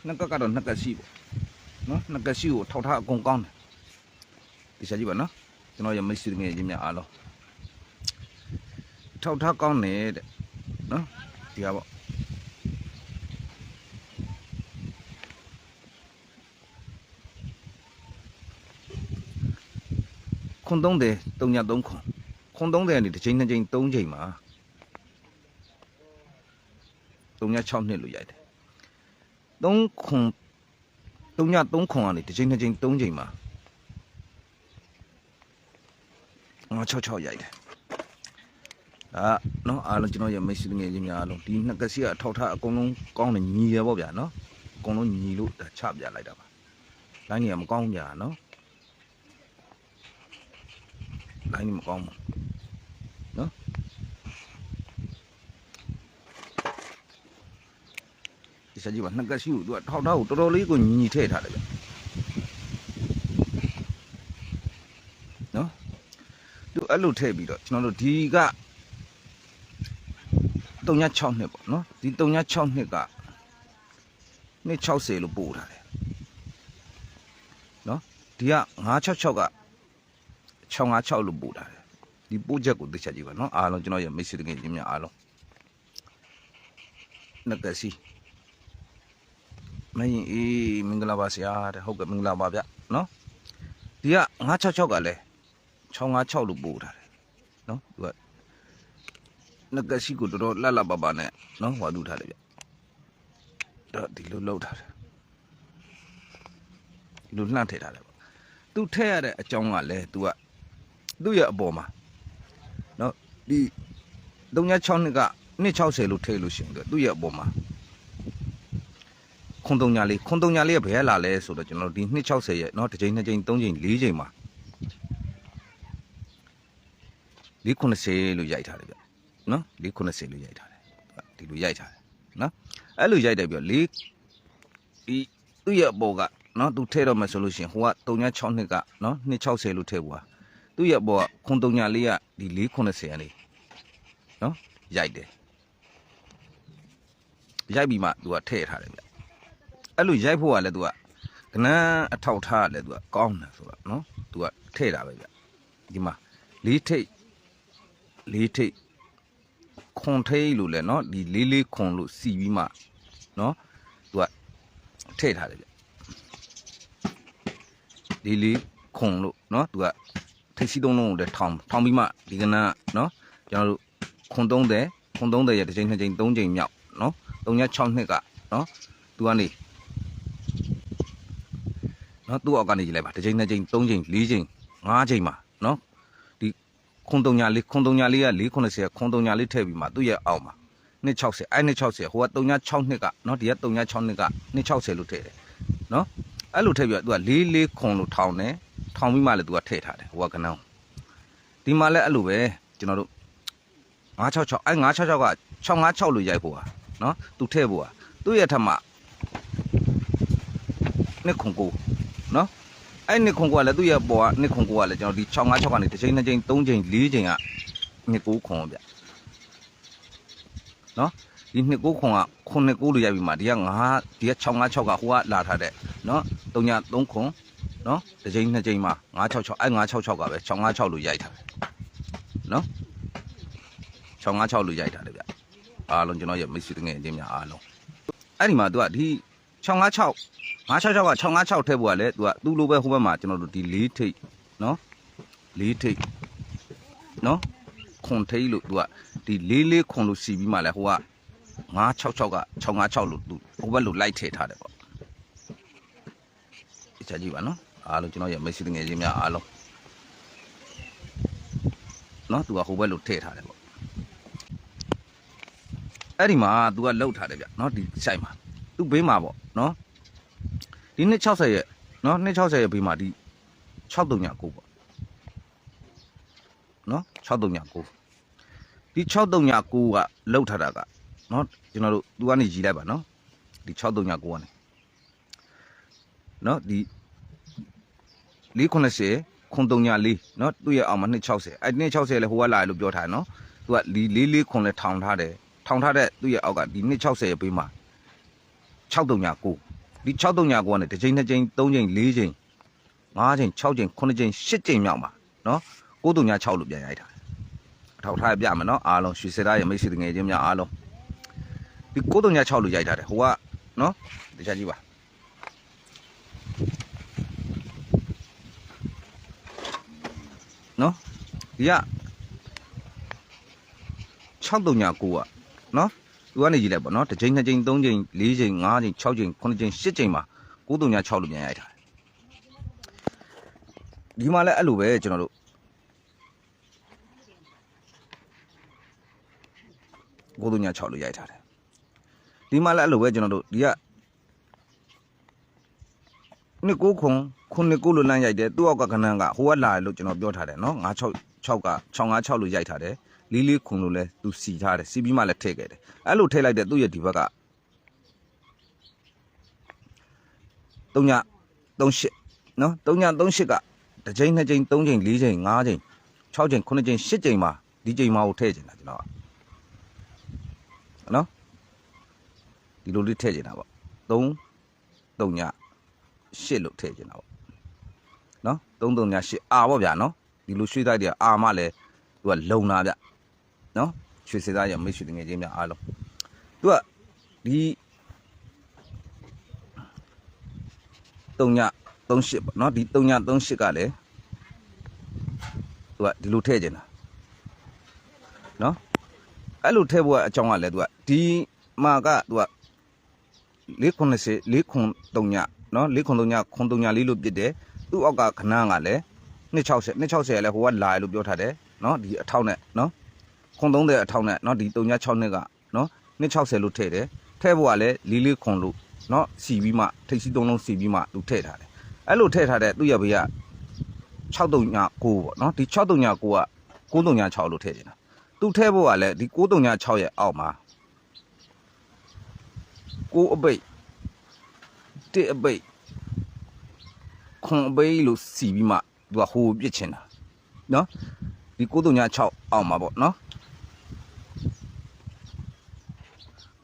naka kado naka si no naka si o thau tha akong kaung ti sa ji ba noကျွန်တော်ရမိတ်ဆွေငယ်ချင်းများအားလုံးထောက်ထားကောင်းနေတဲ့နော်ဒီကပေါ့ခွန်30 303ခွန်30ကနေတစ်ချိန်နှစ်ချိန်3ချိန်မှာ36နှစ်လို့ရိုက်တယ်3ခွန်303ခွန်ကနေတစ်ချိန်နှစ်ချိန်3ချိန်မှာ666ရိုက်တယ်နော်အားလုံးကျွန်တော်ရမိတ်ဆွေငယ်ချင်းများအားလုံးဒီနှစ်ကစီကအထောက်ထားအကုန်လုံးကောင်းတယ်ညီရပေါ့ဗျာနော်အကုန်လုံးညီလို့ချပြလိုက်တာပါလိုင်းကြီးကမကောင်းကြနော်လိုင်းကြီးမကောင်းဘူးနော်ဒီစကြည့်ပါနှစ်ကစီကိုသူကထောက်ထားကိုတော်တော်လေးကိုညီထည့်ထားတယ်ဗျနော်သူအဲ့လိုထည့်ပြီးတော့ကျွန်တော်တို့ဒီက36နှစ်ပေါ့နော်ဒီ36နှစ်ကနှစ်60လို့ပို့ထားတယ်နော်ဒီက966က656လို့ပို့ထားတယ်ဒီပို့ချက်ကိုသိချကြည့်ပါနော်အားလုံးကျွန်တော်ရမိတ်ဆွေတကယ်ချင်းများအားလုံးနကစီမင်းအေးမင်္ဂလာပါဆရာတဲ့ဟုတ်ကဲ့မင်္ဂလာပါဗျနော်ဒီက966ကလည်း656လို့ပို့ထားတယ်နော်သူကနကစီကိုတော်လှပပနဲ့နော်ဟောတူထားတယ်ဗျတော့ဒီလိုလောက်ထားတယ်ဒီလိုလှမ်းထည့်ထားတယ်ပေါ့သူထည့်ရတဲ့အကြောင်းကလည်းသူကသူ့ရဲ့အပေါ်မှာနော်ဒီ36နှစ်က260လို့ထည့်လို့ရှိရင်သူ့ရဲ့အပေါ်မှာခွန်3လေးကဘယ်လာလဲဆိုတော့ကျွန်တော်ဒီ260ရဲ့နော်တစ်ချိန်နှစ်ချိန်3ချိန်4ချိန်မှာ490လို့ရိုက်ထားတယ်ဗျနော်490လို့ရိုက်ထားတယ်ဒီလိုရိုက်ထားတယ်နော်အဲ့လိုရိုက်တယ်ပြီးတော့ဒီသူ့ရဲ့အပေါ်ကနော်သူထည့်တော့မယ်ဆိုလို့ရှိရင်ဟိုက36နှစ်ကနော်260လို့ထည့်ဘူးဟာသူ့ရဲ့အပေါ်ကခွန်3လေးကဒီ490ကနေနော်ရိုက်တယ်ရိုက်ပြီးမှသူကထည့်ထားတယ်ဗျအဲ့လိုရိုက်ဖို့ကလည်းသူကကနန်းအထောက်ထားလည်းသူကကောင်းတယ်ဆိုတော့နော်သူကထည့်တာပဲဗျဒီမှာ4ထိပ်ခွန်ထိပ်လို့လဲနော်ဒီလေးခွန်လို့စီပြီးမှနော်သူကထည့်ထားတယ်ဗျလေးခွန်လို့နော်သူကထိပ်စီးသုံးလုံးကိုလည်းထောင်ပြီးမှဒီကနန်းနော်ကျွန်တော်တို့ခွန်30ရဲ့တစ်ချိန်နှစ်ချိန်3ချိန်မြောက်နော်36နှစ်ကနော်သူကနေနော်သူ့အောက်ကနေကြည့်လိုက်ပါတစ်ချိန်နှစ်ချိန်3ချိန်4ချိန်5ချိန်မှာနော်ဒီခွန်3လေးက490ခွန်3လေးထည့်ပြီးမှသူ့ရဲ့အောက်မှာ260အဲ့260ဟိုက36နှစ်ကနော်ဒီက36နှစ်က260လို့ထည့်တယ်နော်အဲ့လိုထည့်ပြီးတော့သူက4ခွန်လို့ထောင်တယ်ထောင်ပြီးမှလည်းသူကထည့်ထားတယ်ဟိုကကနန်းဒီမှာလည်းအဲ့လိုပဲကျွန်တော်တို့966အဲ့966က656လို့ရိုက်ဖို့ဟာနော်သူထည့်ဖို့ဟာသူ့ရဲ့ထက်မှ2ခွန်9နော်အဲ့2ခွန်9ကလည်းသူ့ရဲ့ပေါ်က2ခွန်9ကလည်းကျွန်တော်ဒီ656ကနေတစ်ချိန်နှစ်ချိန်3ချိန်4ချိန်က2ခွန်ဗျနော်ဒီ2ခွန်ကခွန်2လို့ရိုက်ပြီးမှဒီက656ကဟိုကလာထားတဲ့နော်3ခွန်နော်တစ်ချိန်နှစ်ချိန်မှာ966အဲ့966ကပဲ656လို့ရိုက်ထားတယ်နော်656လို့ရိုက်ထားတယ်ဗျအားလုံးကျွန်တော်ရဲ့မိတ်ဆွေတငယ်ချင်းများအားလုံးအဲ့ဒီမှာသူကဒီ656 966က656ထည့်ဖို့ကလည်းသူလိုပဲဟိုဘက်မှာကျွန်တော်တို့ဒီ4ထိပ်နော်4ထိပ်နော်ခွန်ထိပ်လို့သူကဒီ44ခွန်လို့စီပြီးမှလည်းဟိုက966က656လို့သူဟိုဘက်လို့လိုက်ထည့်ထားတယ်ပေါ့ဒီချက်ကြည့်ပါနော်အားလုံးကျွန်တော်ရဲ့မိတ်ဆွေငယ်ချင်းများအားလုံးနော်သူကဟိုဘက်လို့ထည့်ထားတယ်ပေါ့အဲ့ဒီမှာသူကလှုပ်ထားတယ်ဗျနော်ဒီဆိုင်မှာသူ့ဘေးမှာပေါ့နော်ဒီ260ရဲ့နော်260ရဲ့ဘေးမှာဒီ639ပေါ့နော်639ဒီ639ကလှုပ်ထားတာကနော်ကျွန်တော်တို့သူကနေကြီးလိုက်ပါနော်ဒီ639ကနေနော်ဒီ490ခွန်304နော်သူ့ရဲ့အောက်မှာ260အဲ့260လည်းဟိုကလာလို့ပြောထားတယ်နော်သူက44ခွန်လည်းထောင်ထားတဲ့သူ့ရဲ့အောက်ကဒီ260ရဲ့ဘေးမှာ639 ဒီ639ကနေတစ်ချိန်2ချိန်3ချိန်4ချိန်5ချိန်6ချိန်9ချိန်10ချိန်မြောက်မှာနော်936လို့ပြန်ရိုက်ထားအထောက်ထားပြမယ်နော်အားလုံးရွှေစသားရဲ့မိတ်ဆွေတငယ်ချင်းများအားလုံးဒီ936လို့ရိုက်ထားတယ်ဟိုကနော်တခြားကြည့်ပါနော်ဒီက639ကနော်သူကနေကြည့်လိုက်ပေါ့နော်တစ်ချိန်2ချိန်3ချိန်4ချိန်5ချိန်6ချိန်9ချိန်10ချိန်မှာ936လို့ပြန်ရိုက်ထားတယ်ဒီမှာလည်းအဲ့လိုပဲကျွန်တော်တို့936လို့ရိုက်ထားတယ်ဒီမှာလည်းအဲ့လိုပဲကျွန်တော်တို့ဒီကနှစ်9ခွန်9လို့လမ်းရိုက်တယ်သူ့အောက်ကခဏကဟိုကလာတယ်လို့ကျွန်တော်ပြောထားတယ်နော်966က656လို့ရိုက်ထားတယ်44ခွန်လို့လဲသူစီထားတယ်စီပြီးမှလည်းထည့်ခဲ့တယ်အဲ့လိုထည့်လိုက်တဲ့သူ့ရဲ့ဒီဘက်က338နော်338ကတစ်ချိန်2ချိန်3ချိန်4ချိန်5ချိန်6ချိန်9ချိန်10ချိန်မှာဒီချိန်မှာကိုထည့်ချင်တာကျွန်တော်ကနော်ဒီလိုလေးထည့်ချင်တာပေါ့338လို့ထည့်ချင်တာပေါ့နော်338အာပေါ့ဗျာနော်ဒီလိုရွှေတိုက်တွေအာမလဲသူကလုံတာဗျနော်ရွှေစသားရမိတ်ဆွေငယ်ချင်းများအားလုံးသူကဒီ338ပေါ့နော်ဒီ338ကလည်းသူကဒီလိုထည့်ချင်တာနော်အဲ့လိုထည့်ဖို့အကြောင်းကလည်းသူကဒီမှာကသူက490 403နော်403 434လို့ပြစ်တယ်သူ့အောက်ကခဏကလည်း260ကလည်းဟိုကလာလို့ပြောထားတယ်နော်ဒီအထောက်နဲ့နော်30အထောက်နဲ့နော်ဒီ362ကနော်260လို့ထည့်တယ်ထည့်ဖို့ကလည်း44ခွန်လို့နော်စီပြီးမှထိပ်စီး3လုံးစီပြီးမှသူထည့်ထားတယ်အဲ့လိုထည့်ထားတဲ့သူ့ရဘေးက639ပေါ့နော်ဒီ639က936လို့ထည့်နေတာသူထည့်ဖို့ကလည်းဒီ936ရဲ့အောက်မှာ9အပိတ်1အပိတ်ခွန်အပိတ်လို့စီပြီးမှသူကဟိုပြစ်ချင်တာနော်ဒီ936အောက်မှာပေါ့နော်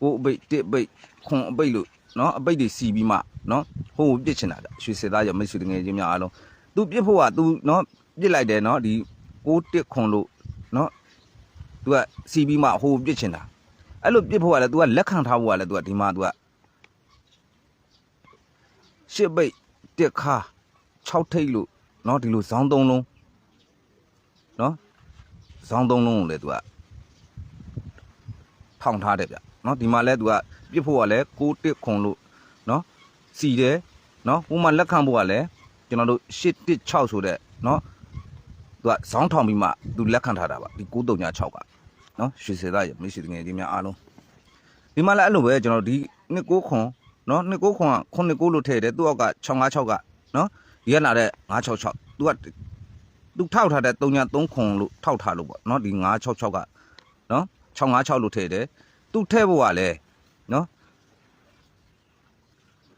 9အပိတ်1အပိတ်ခွန်အပိတ်လို့နော်အပိတ်တွေစီပြီးမှနော်ဟိုပြစ်ချင်တာရွှေစသားရမိတ်ဆွေငယ်ချင်းများအားလုံးသူပြစ်ဖို့ကသူနော်ပြစ်လိုက်တယ်နော်ဒီ61ခွန်လို့နော်သူကစီပြီးမှဟိုပြစ်ချင်တာအဲ့လိုပြစ်ဖို့ကလည်းသူကလက်ခံထားဖို့ကလည်းသူကဒီမှာသူကရှစ်ပိတ်တက်ခါ6ထိပ်လို့နော်ဒီလိုဇောင်း3လုံးနော်ဇောင်း3လုံးကိုလည်းသူကထောင်ထားတယ်ဗျနော်ဒီမှာလဲသူကပြစ်ဖို့ကလည်း61ခွန်လို့နော်စီတယ်နော်ဟိုမှာလက်ခံဖို့ကလည်းကျွန်တော်တို့816ဆိုတဲ့နော်သူကဇောင်းထောင်ပြီးမှသူလက်ခံထားတာပါဒီ936ကနော်ရွှေစသားရမိတ်ဆွေငယ်ချင်းများအားလုံးဒီမှာလည်းအဲ့လိုပဲကျွန်တော်ဒီ29ခွန်နော်29ခွန်က9လို့ထည့်တယ်သူ့အောက်က656ကနော်ဒီကလာတဲ့966သူကသူထောက်ထားတဲ့303ခွန်လို့ထောက်ထားလို့ပေါ့နော်ဒီ966ကနော်656လို့ထည့်တယ်သူထည့်ဖို့ကလည်းနော်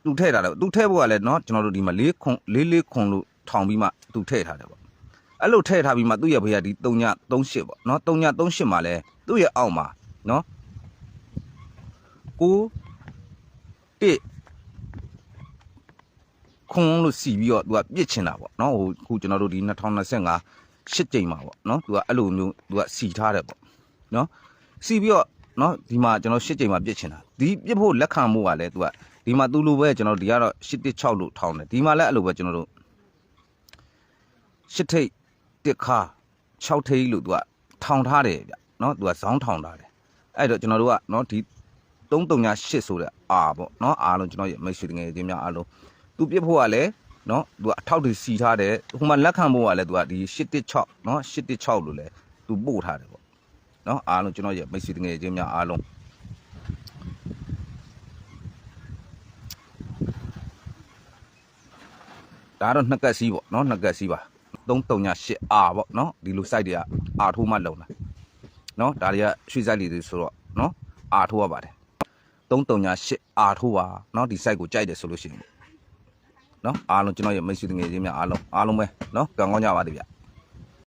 သူထည့်ထားတယ်သူထည့်ဖို့ကလည်းနော်ကျွန်တော်တို့ဒီမှာ4ခွန်လို့ထောင်ပြီးမှသူထည့်ထားတယ်ပေါ့အဲ့လိုထည့်ထားပြီးမှသူ့ရဲ့ဘေးကဒီ338ပေါ့နော်338မှာလဲသူ့ရဲ့အောက်မှာနော်9 1ခွန်လို့စီပြီးတော့သူကပြစ်ချင်တာပေါ့နော်ဟိုခုကျွန်တော်တို့ဒီ2025 8ကြိမ်မှာပေါ့နော်သူကအဲ့လိုမျိုးသူကစီထားတယ်ပေါ့နော်စီပြီးတော့နော်ဒီမှာကျွန်တော်8ကြိမ်မှာပြစ်ချင်တာဒီပြစ်ဖို့လက်ခံမှုကလည်းသူကဒီမှာသူ့လိုပဲကျွန်တော်ဒီကတော့816လို့ထောင်းတယ်ဒီမှာလည်းအဲ့လိုပဲကျွန်တော်တို့8ထိပ်1ခါ6ထိပ်လို့သူကထောင်ထားတယ်ဗျနော်သူကဇောင်းထောင်ထားတယ်အဲ့တော့ကျွန်တော်တို့ကနော်ဒီ338ဆိုတဲ့အာပေါ့နော်အားလုံးကျွန်တော်ရဲ့မိတ်ဆွေငယ်ချင်းများအားလုံးသူပြစ်ဖို့ကလည်းနော်သူကအထောက်တွေစီထားတယ်ဟိုမှာလက်ခံဖို့ကလည်းသူကဒီ816နော်816လို့လဲသူပို့ထားတယ်ပေါ့နော်အားလုံးကျွန်တော်ရဲ့မိတ်ဆွေငယ်ချင်းများအားလုံးဒါတော့နှစ်ကက်စီးပေါ့နော်နှစ်ကက်စီးပါ338အာပေါ့နော်ဒီလို site တွေကအာထိုးမှလုံတာနော်ဒါတွေကရွှေ site တွေဆိုတော့နော်အာထိုးရပါတယ်338အာထိုးပါနော်ဒီ site ကိုကြိုက်တယ်ဆိုလို့ရှိရင်နော်အားလုံးကျွန်တော်ရဲ့မိတ်ဆွေငယ်ချင်းများအားလုံးပဲနော်ကံကောင်းကြပါသေးဗျ